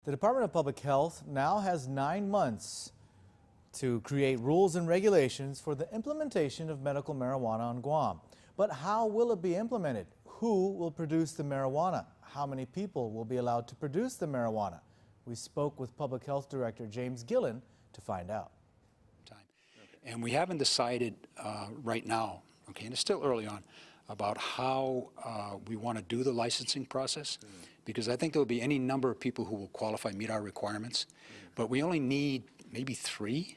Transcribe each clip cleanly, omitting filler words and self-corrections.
The Department of Public Health now has 9 months to create rules and regulations for the implementation of medical marijuana on Guam. But how will it be implemented? Who will produce the marijuana? How many people will be allowed to produce the marijuana? We spoke with Public Health Director James Gillen to find out. And we haven't decided right now, okay, and it's still early on, about how we want to do the licensing process, because I think there will be any number of people who will qualify, meet our requirements, but we only need maybe 3,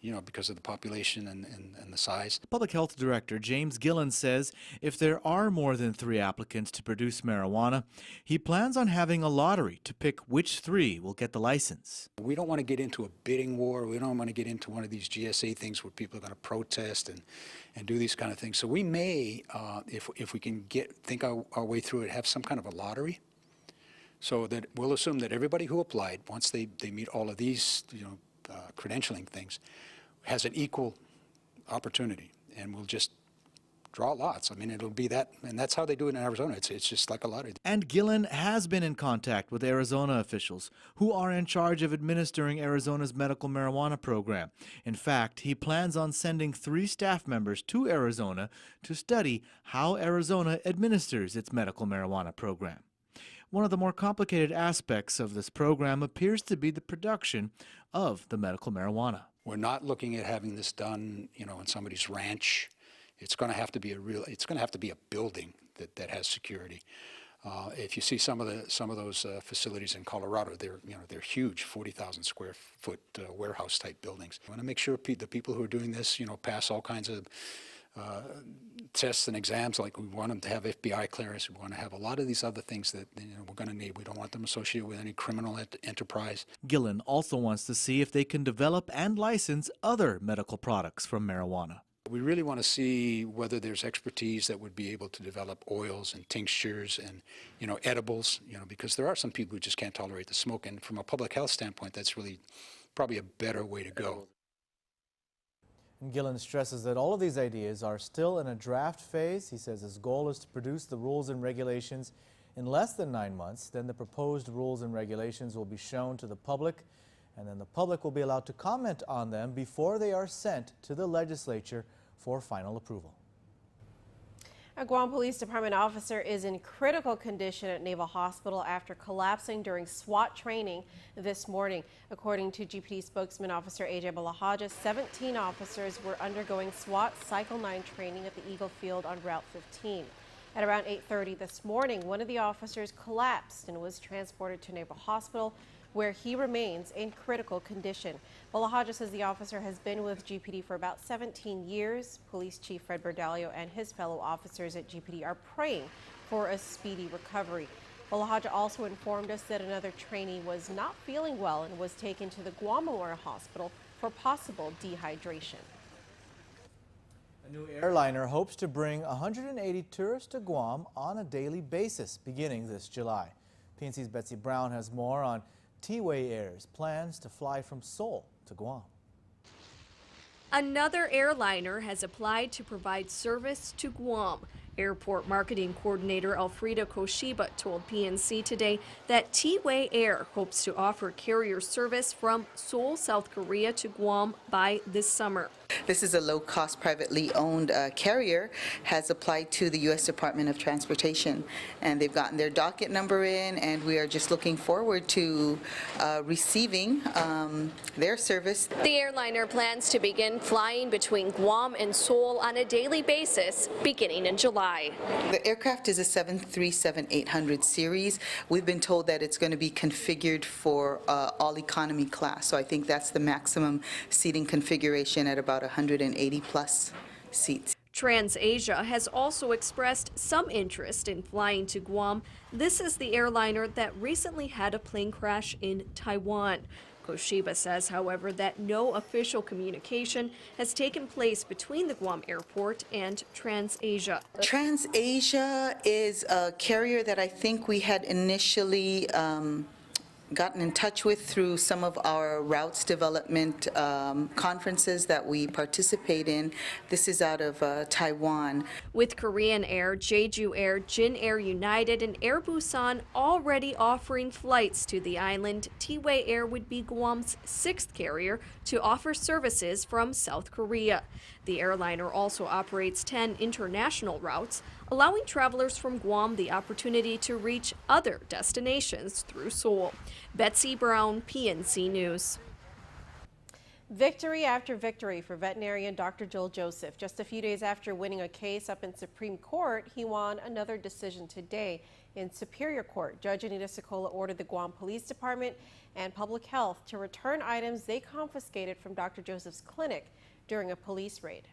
you know, because of the population and the size. Public Health Director James Gillen says if there are more than 3 applicants to produce marijuana, he plans on having a lottery to pick which 3 will get the license. We don't want to get into a bidding war. We don't want to get into one of these GSA things where people are going to protest and do these kind of things. So we may, if we can think our way through it, have some kind of a lottery, so that we'll assume that everybody who applied, once they meet all of these, you know, credentialing things, has an equal opportunity, and we'll just draw lots. I mean, it'll be that, and that's how they do it in Arizona. It's just like a lottery. And Gillen has been in contact with Arizona officials who are in charge of administering Arizona's medical marijuana program. In fact, he plans on sending 3 staff members to Arizona to study how Arizona administers its medical marijuana program. One of the more complicated aspects of this program appears to be the production of the medical marijuana. We're not looking at having this done, you know, on somebody's ranch. It's going to have to be a building that has security. If you see some of those facilities in Colorado, they're huge, 40,000 square foot warehouse type buildings. We want to make sure the people who are doing this, you know, pass all kinds of tests and exams. Like, we want them to have FBI clearance. We want to have a lot of these other things that, you know, we're going to need. We don't want them associated with any criminal enterprise. Gillen also wants to see if they can develop and license other medical products from marijuana. We really want to see whether there's expertise that would be able to develop oils and tinctures and, you know, edibles, you know, because there are some people who just can't tolerate the smoke. And from a public health standpoint, that's really probably a better way to go. Gillen stresses that all of these ideas are still in a draft phase. He says his goal is to produce the rules and regulations in less than 9 months. Then the proposed rules and regulations will be shown to the public, and then the public will be allowed to comment on them before they are sent to the legislature for final approval. A Guam Police Department officer is in critical condition at Naval Hospital after collapsing during SWAT training this morning. According to GPD spokesman Officer AJ Balahaja, 17 officers were undergoing SWAT Cycle 9 training at the Eagle Field on Route 15. At around 8:30 this morning, one of the officers collapsed and was transported to Naval Hospital, where he remains in critical condition. Balahaja says the officer has been with GPD for about 17 years. Police Chief Fred Berdalio and his fellow officers at GPD are praying for a speedy recovery. Balahaja also informed us that another trainee was not feeling well and was taken to the Guam Memorial Hospital for possible dehydration. A new airliner hopes to bring 180 tourists to Guam on a daily basis beginning this July. PNC's Betsy Brown has more on Teeway Air's plans to fly from Seoul to Guam. Another airliner has applied to provide service to Guam. Airport Marketing Coordinator Alfreda Koshiba told PNC today that Teeway Air hopes to offer carrier service from Seoul, South Korea to Guam by this summer. This is a low-cost, privately owned carrier, has applied to the U.S. Department of Transportation, and they've gotten their docket number in, and we are just looking forward to receiving their service. The airliner plans to begin flying between Guam and Seoul on a daily basis beginning in July. The aircraft is a 737-800 series. We've been told that it's going to be configured for all economy class, so I think that's the maximum seating configuration at about 180 plus seats. TransAsia has also expressed some interest in flying to Guam. This is the airliner that recently had a plane crash in Taiwan. Koshiba says, however, that no official communication has taken place between the Guam airport and TransAsia. TransAsia is a carrier that I think we had initially gotten in touch with through some of our routes development conferences that we participate in. This is out of Taiwan. With Korean Air, Jeju Air, Jin Air United, and Air Busan already offering flights to the island, Teeway Air would be Guam's 6th carrier to offer services from South Korea. The airliner also operates 10 international routes, allowing travelers from Guam the opportunity to reach other destinations through Seoul. Betsy Brown, PNC News. Victory after victory for veterinarian Dr. Joel Joseph. Just a few days after winning a case up in Supreme Court, he won another decision today in Superior Court. Judge Anita Socola ordered the Guam Police Department and Public Health to return items they confiscated from Dr. Joseph's clinic during a police raid.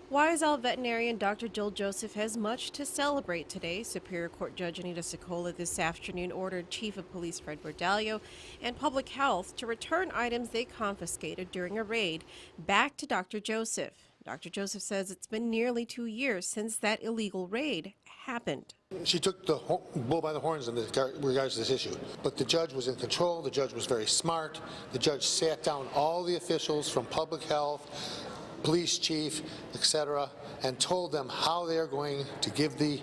Wise-Owl veterinarian Dr. Joel Joseph has much to celebrate today. Superior Court Judge Anita Socola this afternoon ordered Chief of Police Fred Bordallo and Public Health to return items they confiscated during a raid back to Dr. Joseph. Dr. Joseph says it's been nearly 2 years since that illegal raid happened. She took the bull by the horns in regards to this issue. But the judge was in control. The judge was very smart. The judge sat down all the officials from Public Health, police chief, etc., and told them how they're going to give the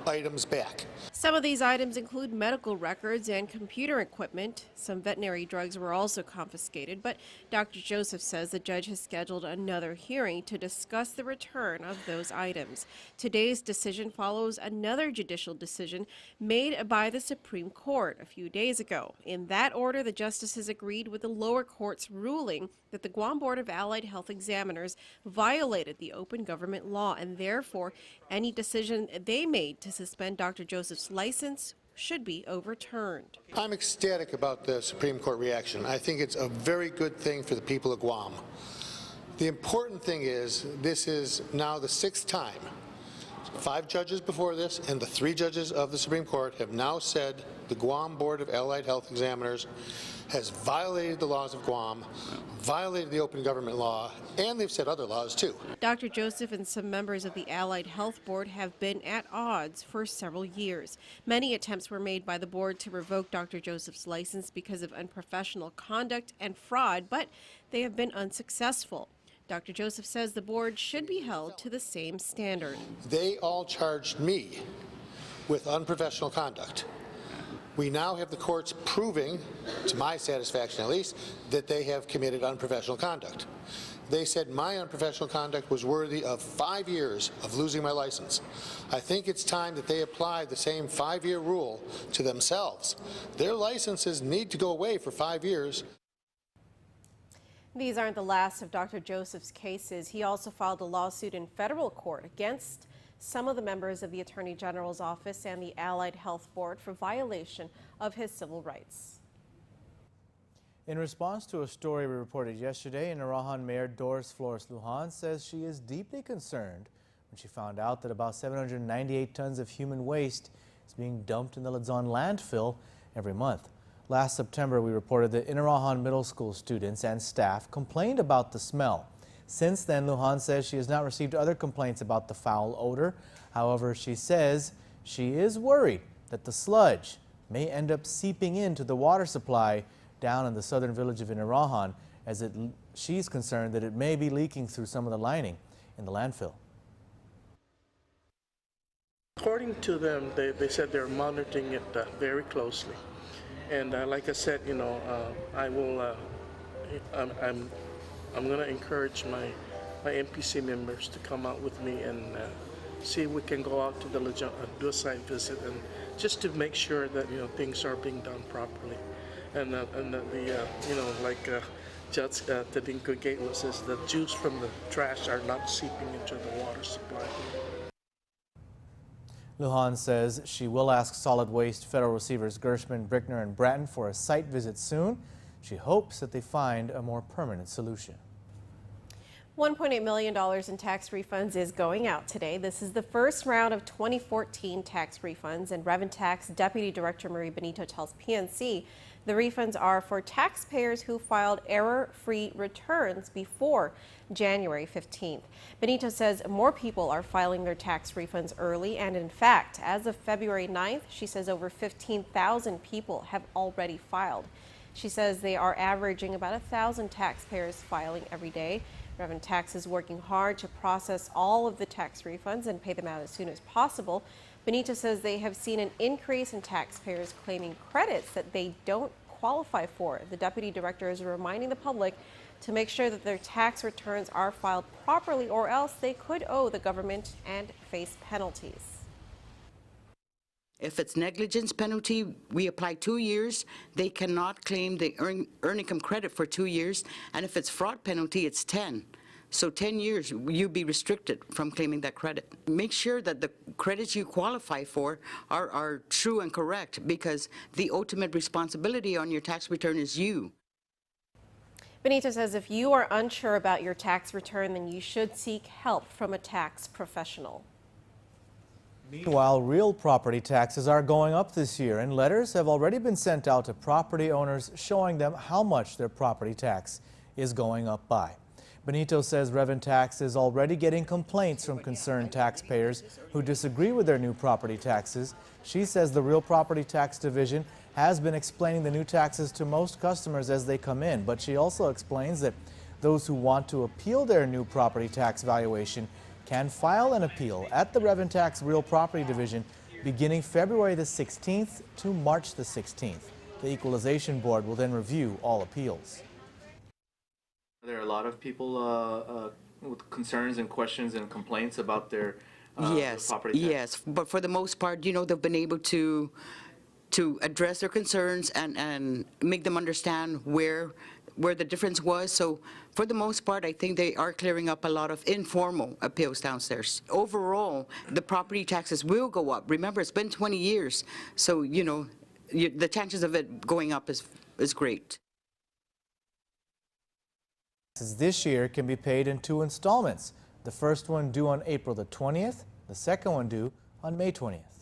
items back. Some of these items include medical records and computer equipment. Some veterinary drugs were also confiscated, but Dr. Joseph says the judge has scheduled another hearing to discuss the return of those items. Today's decision follows another judicial decision made by the Supreme Court a few days ago. In that order, the justices agreed with the lower court's ruling that the Guam Board of Allied Health Examiners violated the open government law, and therefore any decision they made to suspend Dr. Joseph's license should be overturned. I'm ecstatic about the Supreme Court reaction. I think it's a very good thing for the people of Guam. The important thing is this is now the 6th time. 5 judges before this and the 3 judges of the Supreme Court have now said the Guam Board of Allied Health Examiners has violated the laws of Guam, violated the open government law, and they've said other laws too. Dr. Joseph and some members of the Allied Health Board have been at odds for several years. Many attempts were made by the board to revoke Dr. Joseph's license because of unprofessional conduct and fraud, but they have been unsuccessful. Dr. Joseph says the board should be held to the same standard. They all charged me with unprofessional conduct. We now have the courts proving, to my satisfaction at least, that they have committed unprofessional conduct. They said my unprofessional conduct was worthy of 5 years of losing my license. I think it's time that they apply the same 5-year rule to themselves. Their licenses need to go away for 5 years. These aren't the last of Dr. Joseph's cases. He also filed a lawsuit in federal court against some of the members of the Attorney General's office and the Allied Health Board for violation of his civil rights. In response to a story we reported yesterday, Narahan Mayor Doris Flores Lujan says she is deeply concerned when she found out that about 798 tons of human waste is being dumped in the Luzon landfill every month. Last September, we reported that Narahan Middle School students and staff complained about the smell. Since then, Lujan says she has not received other complaints about the foul odor. However, she says she is worried that the sludge may end up seeping into the water supply down in the southern village of Narahan, as she's concerned that it may be leaking through some of the lining in the landfill. According to them, they said they're monitoring it very closely. And like I said, you know, I'm going to encourage my MPC members to come out with me and see if we can go out to the Luzon, do a site visit, and just to make sure that, you know, things are being done properly, and you know, like Judge Tadinko Gateway says, the juice from the trash are not seeping into the water supply. Lujan says she will ask solid waste federal receivers Gershman, Brickner, and Bratton for a site visit soon. She hopes that they find a more permanent solution. $1.8 million in tax refunds is going out today. This is the first round of 2014 tax refunds, and Refunds Deputy Director Marie Benito tells PNC the refunds are for taxpayers who filed error-free returns before January 15th. Benito says more people are filing their tax refunds early, and in fact, as of February 9th, she says over 15,000 people have already filed. She says they are averaging about 1,000 taxpayers filing every day. Refunds is working hard to process all of the tax refunds and pay them out as soon as possible. Benito says they have seen an increase in taxpayers claiming credits that they don't qualify for. The deputy director is reminding the public to make sure that their tax returns are filed properly, or else they could owe the government and face penalties. If it's negligence penalty, we apply 2 years. They cannot claim the earned income credit for 2 years. And if it's fraud penalty, it's 10. So 10 years, you'll be restricted from claiming that credit. Make sure that the credits you qualify for are true and correct, because the ultimate responsibility on your tax return is you. Benito says if you are unsure about your tax return, then you should seek help from a tax professional. Meanwhile, real property taxes are going up this year, and letters have already been sent out to property owners showing them how much their property tax is going up by. Benito says Refunds is already getting complaints from concerned taxpayers who disagree with their new property taxes. She says the Real Property Tax Division has been explaining the new taxes to most customers as they come in, but she also explains that those who want to appeal their new property tax valuation can file an appeal at the Refunds Real Property Division beginning February the 16th to March the 16th. The Equalization Board will then review all appeals. There are a lot of people with concerns and questions and complaints about their property tax. Yes, but for the most part, you know, they've been able to address their concerns and make them understand where the difference was. So for the most part, I think they are clearing up a lot of informal appeals downstairs. Overall, the property taxes will go up. Remember, it's been 20 years, so you know the chances of it going up is great. This year can be paid in 2 installments. The first one due on April the 20th, the second one due on May 20th.